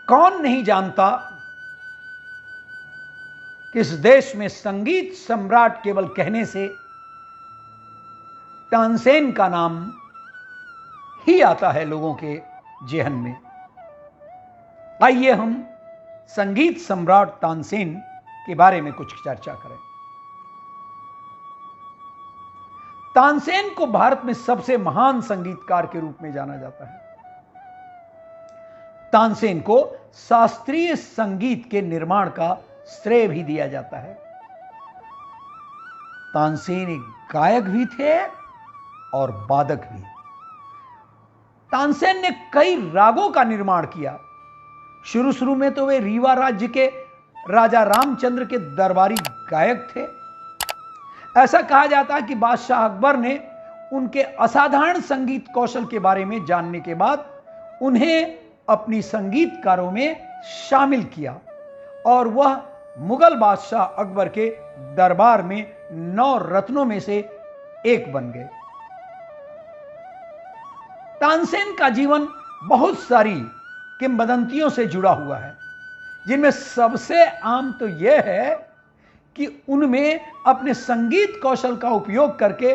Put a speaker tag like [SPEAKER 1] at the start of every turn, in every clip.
[SPEAKER 1] कौन नहीं जानता कि इस देश में संगीत सम्राट केवल कहने से तानसेन का नाम ही आता है लोगों के जेहन में। आइए हम संगीत सम्राट तानसेन के बारे में कुछ चर्चा करें। तानसेन को भारत में सबसे महान संगीतकार के रूप में जाना जाता है। तानसेन को शास्त्रीय संगीत के निर्माण का श्रेय भी दिया जाता है। तानसेन एक गायक भी थे और वादक भी। तानसेन ने कई रागों का निर्माण किया। शुरू में तो वे रीवा राज्य के राजा रामचंद्र के दरबारी गायक थे। ऐसा कहा जाता है कि बादशाह अकबर ने उनके असाधारण संगीत कौशल के बारे में जानने के बाद उन्हें अपनी संगीतकारों में शामिल किया और वह मुगल बादशाह अकबर के दरबार में 9 रत्नों में से एक बन गए। तानसेन का जीवन बहुत सारी किंवदंतियों से जुड़ा हुआ है, जिनमें सबसे आम तो यह है कि उनमें अपने संगीत कौशल का उपयोग करके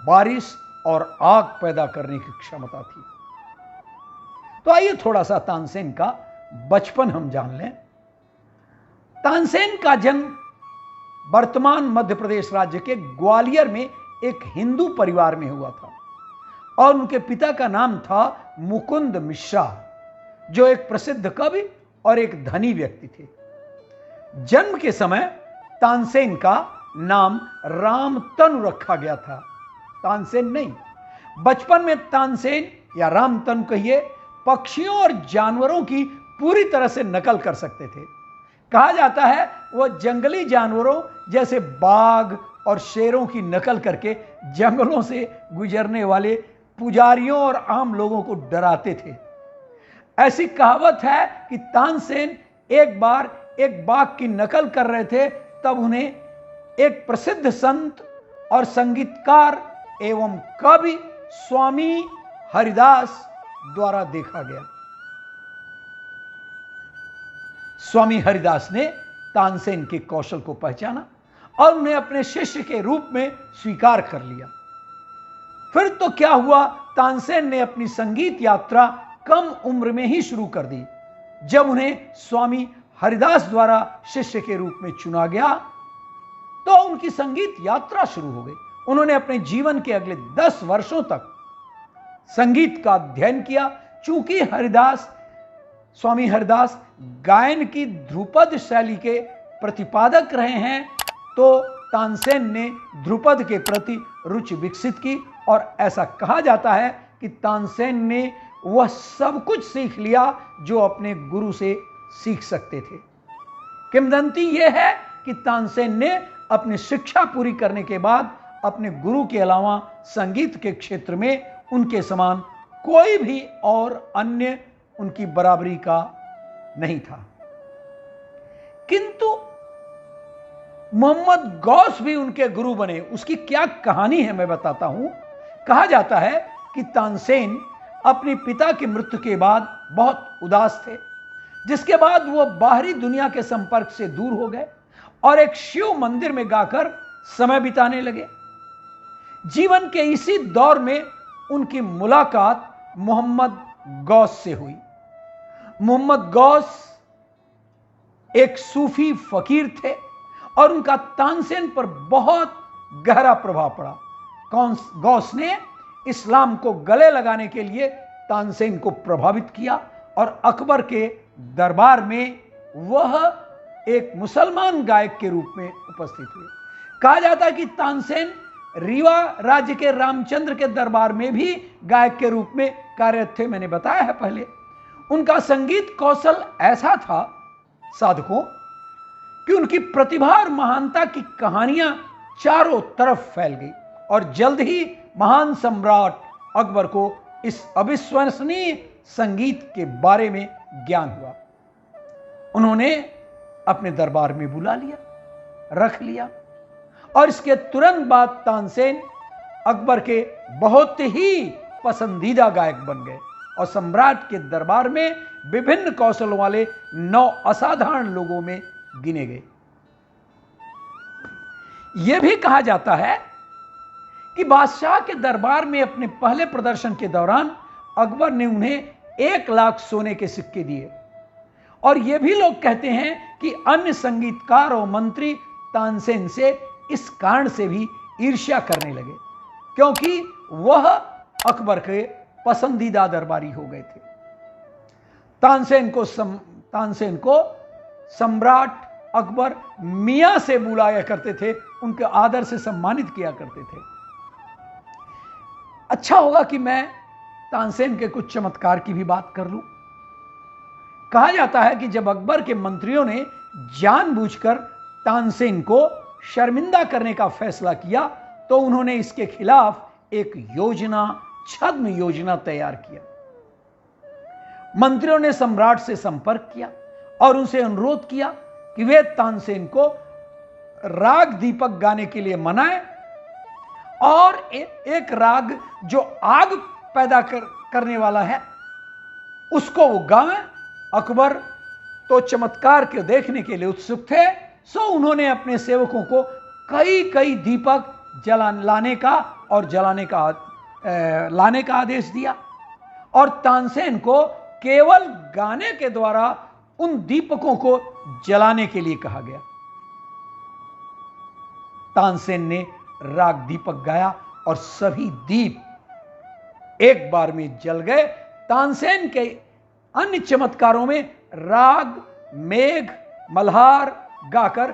[SPEAKER 1] बारिश और आग पैदा करने की क्षमता थी। तो आइए थोड़ा सा तानसेन का बचपन हम जान लें। तानसेन का जन्म वर्तमान मध्य प्रदेश राज्य के ग्वालियर में एक हिंदू परिवार में हुआ था और उनके पिता का नाम था मुकुंद मिश्रा, जो एक प्रसिद्ध कवि और एक धनी व्यक्ति थे। जन्म के समय तानसेन का नाम रामतनु रखा गया था, तानसेन नहीं। बचपन में तानसेन या रामतनु कहिए पक्षियों और जानवरों की पूरी तरह से नकल कर सकते थे। कहा जाता है वह जंगली जानवरों जैसे बाघ और शेरों की नकल करके जंगलों से गुजरने वाले पुजारियों और आम लोगों को डराते थे। ऐसी कहावत है कि तानसेन एक बार एक बाघ की नकल कर रहे थे, तब उन्हें एक प्रसिद्ध संत और संगीतकार एवं कवि स्वामी हरिदास द्वारा देखा गया। स्वामी हरिदास ने तानसेन के कौशल को पहचाना और उन्हें अपने शिष्य के रूप में स्वीकार कर लिया। फिर तो क्या हुआ, तानसेन ने अपनी संगीत यात्रा कम उम्र में ही शुरू कर दी। जब उन्हें स्वामी हरिदास द्वारा शिष्य के रूप में चुना गया तो उनकी संगीत यात्रा शुरू हो गई। उन्होंने अपने जीवन के अगले 10 वर्षों तक संगीत का अध्ययन किया। चूंकि स्वामी हरिदास गायन की ध्रुपद शैली के प्रतिपादक रहे हैं, तो तानसेन ने ध्रुपद के प्रति रुचि विकसित की और ऐसा कहा जाता है कि तानसेन ने वह सब कुछ सीख लिया जो अपने गुरु से सीख सकते थे। किंवदंती यह है कि तानसेन ने अपनी शिक्षा पूरी करने के बाद अपने गुरु के अलावा संगीत के क्षेत्र में उनके समान कोई भी और अन्य उनकी बराबरी का नहीं था। किंतु मोहम्मद गौस भी उनके गुरु बने। उसकी क्या कहानी है मैं बताता हूं। कहा जाता है कि तानसेन अपने पिता की मृत्यु के बाद बहुत उदास थे, जिसके बाद वह बाहरी दुनिया के संपर्क से दूर हो गए और एक शिव मंदिर में गाकर समय बिताने लगे। जीवन के इसी दौर में उनकी मुलाकात मोहम्मद गौस से हुई। मोहम्मद गौस एक सूफी फकीर थे और उनका तानसेन पर बहुत गहरा प्रभाव पड़ा। गौस ने इस्लाम को गले लगाने के लिए तानसेन को प्रभावित किया और अकबर के दरबार में वह एक मुसलमान गायक के रूप में उपस्थित हुए। कहा जाता है कि तानसेन रीवा राज्य के रामचंद्र के दरबार में भी गायक के रूप में कार्यरत थे। मैंने बताया है पहले। उनका संगीत कौशल ऐसा था साधकों कि उनकी प्रतिभा और महानता की कहानियां चारों तरफ फैल गई और जल्द ही महान सम्राट अकबर को इस अविश्वसनीय संगीत के बारे में ज्ञान हुआ। उन्होंने अपने दरबार में बुला लिया, रख लिया और इसके तुरंत बाद तानसेन अकबर के बहुत ही पसंदीदा गायक बन गए। और सम्राट के दरबार में विभिन्न कौशलों वाले 9 असाधारण लोगों में गिने गए। यह भी कहा जाता है कि बादशाह के दरबार में अपने पहले प्रदर्शन के दौरान अकबर ने उन्हें 1 लाख सोने के सिक्के दिए। और यह भी लोग कहते हैं कि अन्य संगीतकार और मंत्री तानसेन से इस कारण से भी ईर्ष्या करने लगे, क्योंकि वह अकबर के पसंदीदा दरबारी हो गए थे। तानसेन को सम्राट अकबर मियां से बुलाया करते थे, उनके आदर से सम्मानित किया करते थे। अच्छा होगा कि मैं तानसेन के कुछ चमत्कार की भी बात कर लूं। कहा जाता है कि जब अकबर के मंत्रियों ने जानबूझकर तानसेन को शर्मिंदा करने का फैसला किया, तो उन्होंने इसके खिलाफ एक छद्म योजना तैयार किया। मंत्रियों ने सम्राट से संपर्क किया और उनसे अनुरोध किया कि वे तानसेन को राग दीपक गाने के लिए मनाएं और एक राग जो आग पैदा करने वाला है उसको वो गाएं। अकबर तो चमत्कार के देखने के लिए उत्सुक थे, सो उन्होंने अपने सेवकों को कई दीपक लाने का आदेश दिया और तानसेन को केवल गाने के द्वारा उन दीपकों को जलाने के लिए कहा गया। तानसेन ने राग दीपक गाया और सभी दीप एक बार में जल गए। तानसेन के अन्य चमत्कारों में राग, मेघ, मल्हार गाकर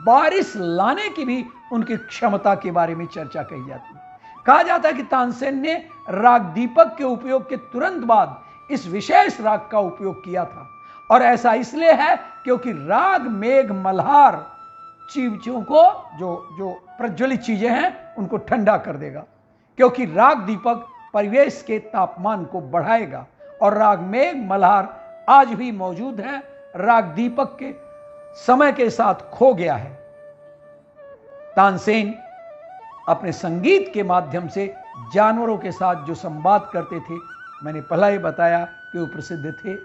[SPEAKER 1] बारिश लाने की भी उनकी क्षमता के बारे में चर्चा कही जाती है। कहा जाता है कि तानसेन ने राग दीपक के उपयोग के तुरंत बाद इस विशेष राग का उपयोग किया था, और ऐसा इसलिए है क्योंकि राग, मेघ, मल्हार चीजों को जो प्रज्वलित चीजें हैं उनको ठंडा कर देगा, क्योंकि राग दीपक परिवेश के तापमान को बढ़ाएगा। और राग, मेघ, मल्हार आज भी मौजूद है, राग दीपक के समय के साथ खो गया है। तानसेन अपने संगीत के माध्यम से जानवरों के साथ जो संवाद करते थे, मैंने पहले ही बताया कि वो प्रसिद्ध थे।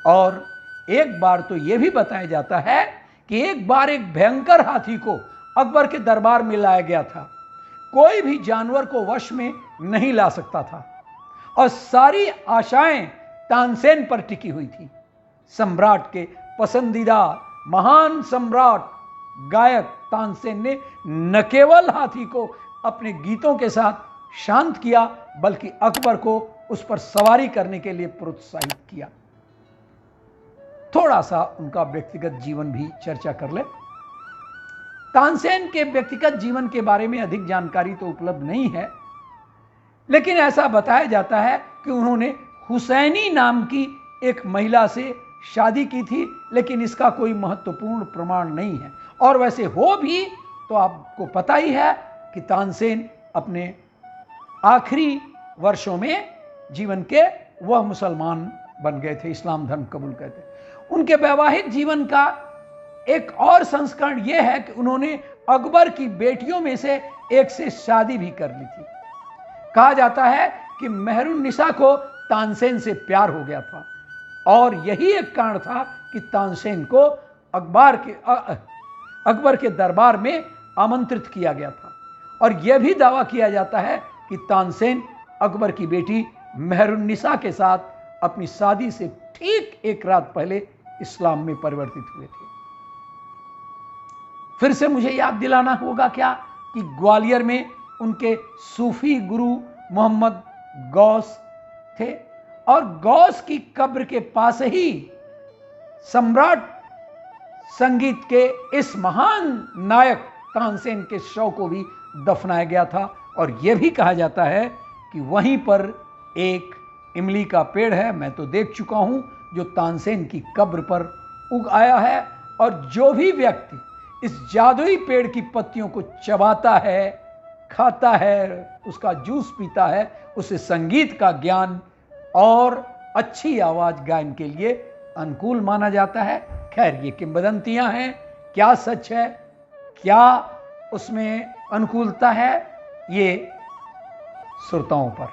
[SPEAKER 1] और एक बार तो यह भी बताया जाता है कि एक बार एक भयंकर हाथी को अकबर के दरबार में लाया गया था। कोई भी जानवर को वश में नहीं ला सकता था और सारी आशाएं तानसेन पर टिकी हुई थी। सम्राट के पसंदीदा महान सम्राट गायक तानसेन ने न केवल हाथी को अपने गीतों के साथ शांत किया, बल्कि अकबर को उस पर सवारी करने के लिए प्रोत्साहित किया। थोड़ा सा उनका व्यक्तिगत जीवन भी चर्चा कर ले। तानसेन के व्यक्तिगत जीवन के बारे में अधिक जानकारी तो उपलब्ध नहीं है, लेकिन ऐसा बताया जाता है कि उन्होंने हुसैनी नाम की एक महिला से शादी की थी, लेकिन इसका कोई महत्वपूर्ण प्रमाण नहीं है। और वैसे हो भी तो आपको पता ही है कि तानसेन अपने आखिरी वर्षों में जीवन के वह मुसलमान बन गए थे, इस्लाम धर्म कबूल करते। उनके वैवाहिक जीवन का एक और संस्करण यह है कि उन्होंने अकबर की बेटियों में से एक से शादी भी कर ली थी। कहा जाता है कि मेहरुन्निसा को तानसेन से प्यार हो गया था, और यही एक कारण था कि तानसेन को अकबर के दरबार में आमंत्रित किया गया था। और यह भी दावा किया जाता है कि तानसेन अकबर की बेटी मेहरुन्निसा के साथ अपनी शादी से ठीक एक रात पहले इस्लाम में परिवर्तित हुए थे। फिर से मुझे याद दिलाना होगा क्या कि ग्वालियर में उनके सूफी गुरु मोहम्मद गौस थे, और गौस की कब्र के पास ही सम्राट संगीत के इस महान नायक तानसेन के शव को भी दफनाया गया था। और यह भी कहा जाता है कि वहीं पर एक इमली का पेड़ है, मैं तो देख चुका हूं, जो तानसेन की कब्र पर उग आया है। और जो भी व्यक्ति इस जादुई पेड़ की पत्तियों को चबाता है, खाता है, उसका जूस पीता है, उसे संगीत का ज्ञान और अच्छी आवाज गायन के लिए अनुकूल माना जाता है। खैर, ये किंवदंतियां हैं, क्या सच है, क्या उसमें अनुकूलता है, ये श्रोताओं पर